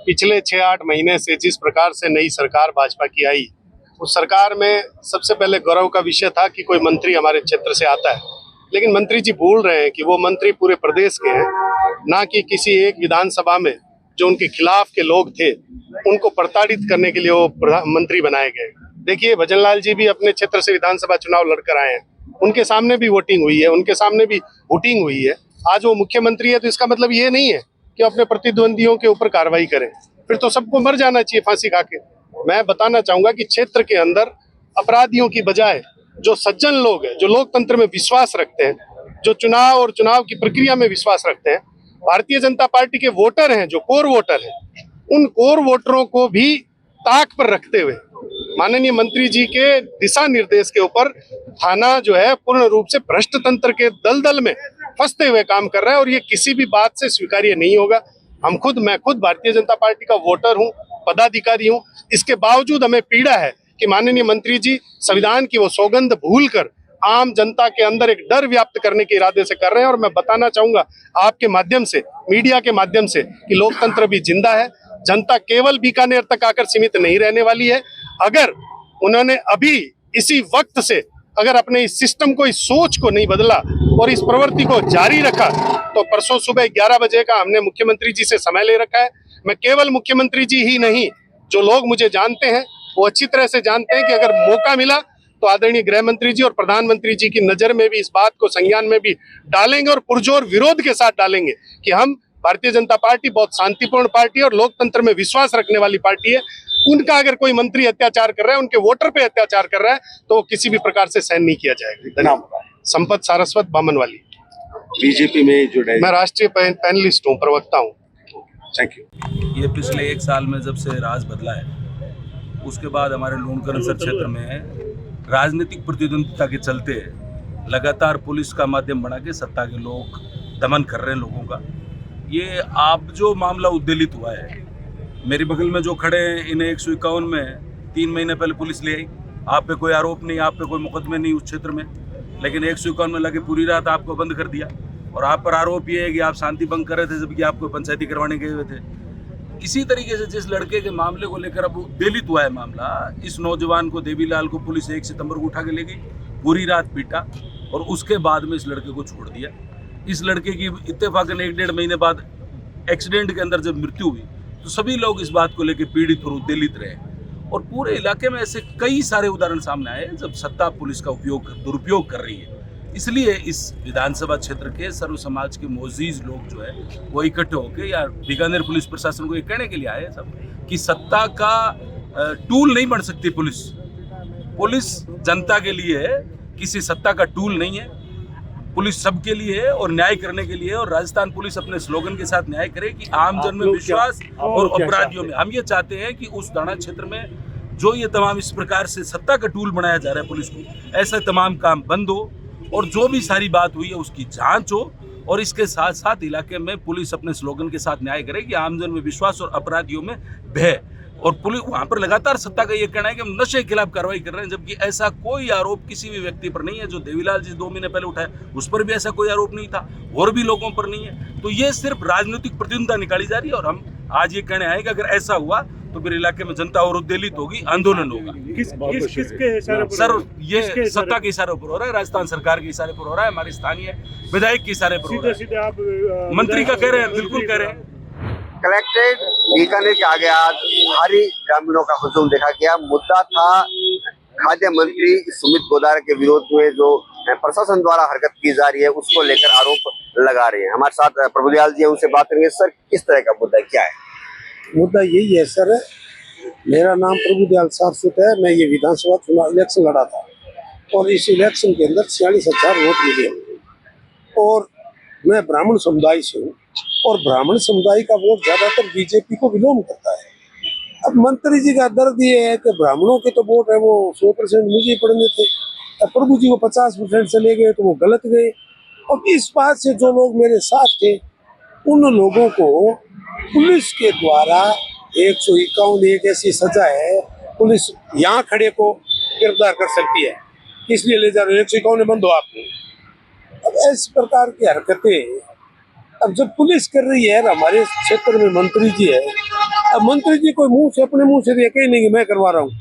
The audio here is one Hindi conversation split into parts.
पिछले 6-8 महीने से जिस प्रकार से नई सरकार भाजपा की आई, उस सरकार में सबसे पहले गौरव का विषय था कि कोई मंत्री हमारे क्षेत्र से आता है। लेकिन मंत्री जी भूल रहे हैं कि वो मंत्री पूरे प्रदेश के हैं, ना कि किसी एक विधानसभा में जो उनके खिलाफ के लोग थे उनको प्रताड़ित करने के लिए वो मंत्री बनाए गए। देखिए, भजनलाल जी भी अपने क्षेत्र से विधानसभा चुनाव लड़कर आए हैं, उनके सामने भी वोटिंग हुई है, उनके सामने भी वोटिंग हुई है। आज वो मुख्यमंत्री है तो इसका मतलब ये नहीं है कि अपने प्रतिद्वंदियों के ऊपर कार्रवाई करें, फिर तो सबको मर जाना चाहिए फांसी खा के। मैं बताना चाहूंगा कि क्षेत्र के अंदर अपराधियों की बजाय जो सज्जन लोग हैं, जो लोकतंत्र में विश्वास रखते हैं, जो चुनाव और चुनाव की प्रक्रिया में विश्वास रखते हैं, भारतीय जनता पार्टी के वोटर हैं, जो कोर वोटर हैं, उन कोर वोटरों को भी ताक पर रखते हुए माननीय मंत्री जी के दिशा निर्देश के ऊपर थाना जो है पूर्ण रूप से भ्रष्ट तंत्र के दलदल में फंसते हुए काम कर रहा है, और ये किसी भी बात से स्वीकार्य नहीं होगा। मैं खुद भारतीय जनता पार्टी का वोटर हूं, पदाधिकारी हूं, इसके बावजूद हमें पीड़ा है कि माननीय मंत्री जी संविधान की वो सौगंध भूलकर आम जनता के अंदर एक डर व्याप्त करने के इरादे से कर रहे हैं। और मैं बताना चाहूंगा आपके माध्यम से, मीडिया के माध्यम से, कि लोकतंत्र भी जिंदा है। जनता केवल बीकानेर तक आकर सीमित नहीं रहने वाली है। अगर उन्होंने अभी इसी वक्त से अगर अपने इस सिस्टम को, इस सोच को नहीं बदला और इस प्रवृत्ति को जारी रखा, तो परसों सुबह 11 बजे का हमने मुख्यमंत्री जी से समय ले रखा है। मैं केवल मुख्यमंत्री जी ही नहीं, जो लोग मुझे जानते हैं वो अच्छी तरह से जानते हैं कि अगर मौका मिला तो आदरणीय गृह मंत्री जी और प्रधानमंत्री जी की नजर में भी इस बात को संज्ञान में भी डालेंगे और पुरजोर विरोध के साथ डालेंगे कि हम भारतीय जनता पार्टी बहुत शांतिपूर्ण पार्टी है और लोकतंत्र में विश्वास रखने वाली पार्टी है। उनका अगर कोई मंत्री अत्याचार कर रहा है, उनके वोटर पे अत्याचार कर रहा है, तो वो किसी भी प्रकार से सहन नहीं किया जाएगा। धन्यवाद। संपत सारस्वत बामनवाली, बीजेपी में जुड़े। मैं राष्ट्रीय पैनलिस्ट हूँ, प्रवक्ता हूँ। Thank you. ये पिछले 1 साल में जब से राज बदला है, उसके बाद हमारे लूणकरणसर क्षेत्र में राजनीतिक प्रतिद्वंदिता के चलते लगातार पुलिस का माध्यम बना के सत्ता के लोग दमन कर रहे हैं लोगों का। ये आप जो मामला उद्वेलित हुआ है, मेरे बगल में जो खड़े हैं, इन्हें 151 में 3 महीने पहले पुलिस ले आई। आप पे कोई आरोप नहीं, आप पे कोई मुकदमे नहीं उस क्षेत्र में, लेकिन 151 में लगे पूरी रात आपको बंद कर दिया। और आप पर आरोप ये है कि आप शांति भंग कर रहे थे, जबकि आपको पंचायती करवाने गए हुए थे। इसी तरीके से जिस लड़के के मामले को लेकर अब उद्वेलित हुआ है मामला, इस नौजवान को, देवीलाल को, पुलिस 1 सितंबर को उठा के ले गई, पूरी रात पीटा और उसके बाद में इस लड़के को छोड़ दिया। इस लड़के की इत्तेफाकन 1-1.5 महीने बाद एक्सीडेंट के अंदर जब मृत्यु हुई, तो सभी लोग इस बात को लेकर पीड़ित और उद्वेलित रहे। और पूरे इलाके में ऐसे कई सारे उदाहरण सामने आए जब सत्ता पुलिस का दुरुपयोग कर रही है। इसलिए इस विधानसभा क्षेत्र के सर्व समाज के मोजीज लोग जो है वो इकट्ठे होकर, या बीकानेर पुलिस प्रशासन को ये कहने के लिए आए हैं सब कि सत्ता का टूल नहीं बन सकती पुलिस। पुलिस जनता के लिए है, किसी सत्ता का टूल नहीं है। पुलिस सबके लिए है और न्याय करने के लिए है। और राजस्थान पुलिस अपने स्लोगन के साथ न्याय करे कि आम जन में विश्वास और अपराधियों में। हम ये चाहते हैं कि उस थाना क्षेत्र में जो ये तमाम इस प्रकार से सत्ता का टूल बनाया जा रहा है पुलिस को, ऐसे तमाम काम बंद हो और जो भी सारी बात हुई है उसकी जांच हो। और इसके साथ साथ इलाके में पुलिस अपने स्लोगन के साथ न्याय करे कि आमजन में विश्वास और अपराधियों में भय। और पुलिस वहां पर लगातार सत्ता का ये कहना है कि हम नशे के खिलाफ कार्रवाई कर रहे हैं, जबकि ऐसा कोई आरोप किसी भी व्यक्ति पर नहीं है। जो देवीलाल जी 2 महीने पहले उठाए, उस पर भी ऐसा कोई आरोप नहीं था, और भी लोगों पर नहीं है। तो ये सिर्फ राजनीतिक प्रतिद्वंदिता निकाली जा रही है। और हम आज ये कहने आए कि अगर ऐसा हुआ तो फिर इलाके में जनता और उद्वेलित होगी, आंदोलन होगा। किसके इशारे पर? सर, ये सत्ता के इशारे पर हो रहा है, राजस्थान सरकार के इशारे पर हो रहा है, हमारे स्थानीय विधायक के इशारे पर हो रहा है। सीधे आप मंत्री का कह रहे हैं, बिल्कुल कह रहे हैं। कलेक्ट्रेट बीकानेर के आगे आज भारी ग्रामीणों का हुजूम देखा गया। मुद्दा था खाद्य मंत्री सुमित गोदारा के विरोध में जो प्रशासन द्वारा हरकत की जा रही है, उसको लेकर आरोप लगा रहे हैं। हमारे साथ प्रभुदयाल जी है, उनसे बात करेंगे। सर, किस तरह का मुद्दा क्या है? मुद्दा यही है सर, मेरा नाम प्रभुदयाल सारस्वत है। मैं ये विधानसभा चुनाव इलेक्शन लड़ा था और इस इलेक्शन के अंदर 46,000 वोट मिले और मैं ब्राह्मण समुदाय से हूँ और ब्राह्मण समुदाय का वोट ज्यादातर बीजेपी को विलोम करता है। अब मंत्री जी का दर्द ये है कि ब्राह्मणों के तो वोट है वो 100% मुझे पड़ने थे, अब प्रभु जी को 50% चले गए तो वो गलत गए। अब इस बात से जो लोग मेरे साथ थे उन लोगों को पुलिस के द्वारा 151 एक ऐसी सजा है, पुलिस यहाँ खड़े को गिरफ्तार कर सकती है, इसलिए ले जा रहे 151 बंद हो आपको। अब इस प्रकार की हरकतें अब जब पुलिस कर रही है, हमारे क्षेत्र में मंत्री जी है, अब मंत्री जी कोई मुंह से अपने मुंह से ये कहीं नहीं कि मैं करवा रहा हूँ।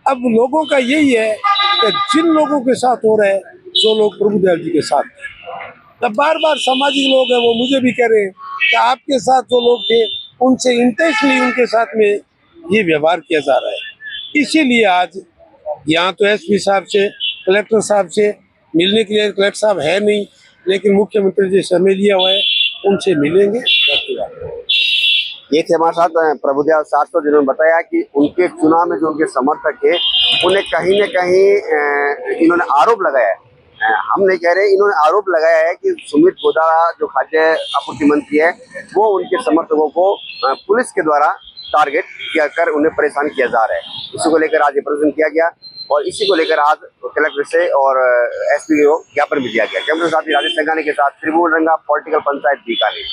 अब लोगों का यही है कि जिन लोगों के साथ हो रहा है, जो लोग प्रभुदयाल जी के साथ थे, अब बार बार सामाजिक लोग हैं वो मुझे भी कह रहे हैं कि आपके साथ जो लोग थे उनसे इंटेंशनली उनके साथ में ये व्यवहार किया जा रहा है। इसीलिए आज यहाँ तो एसपी साहब से, कलेक्टर साहब से मिलने के लिए, कलेक्टर साहब है नहीं, लेकिन मुख्यमंत्री जी समय लिया हुआ है, उनसे मिलेंगे। ये थे हमारे साथ प्रभुदयाल सारस्वत, जिन्होंने बताया कि उनके चुनाव में जो उनके समर्थक है उन्हें कहीं न कहीं इन्होंने आरोप लगाया है, हम नहीं कह रहे, इन्होंने आरोप लगाया है कि सुमित गोदारा जो खाद्य आपूर्ति मंत्री है वो उनके समर्थकों को पुलिस के द्वारा टारगेट किया कर उन्हें परेशान किया जा रहा है। इसी को लेकर आज ये प्रदर्शन किया गया और इसी को लेकर आज कलेक्टर से और एसपी को ज्ञापन भी दिया गया। कैमरे साथी राजेश संघानी के साथ त्रिभुवन रंगा, पॉलिटिकल पंचायत बीकानेर।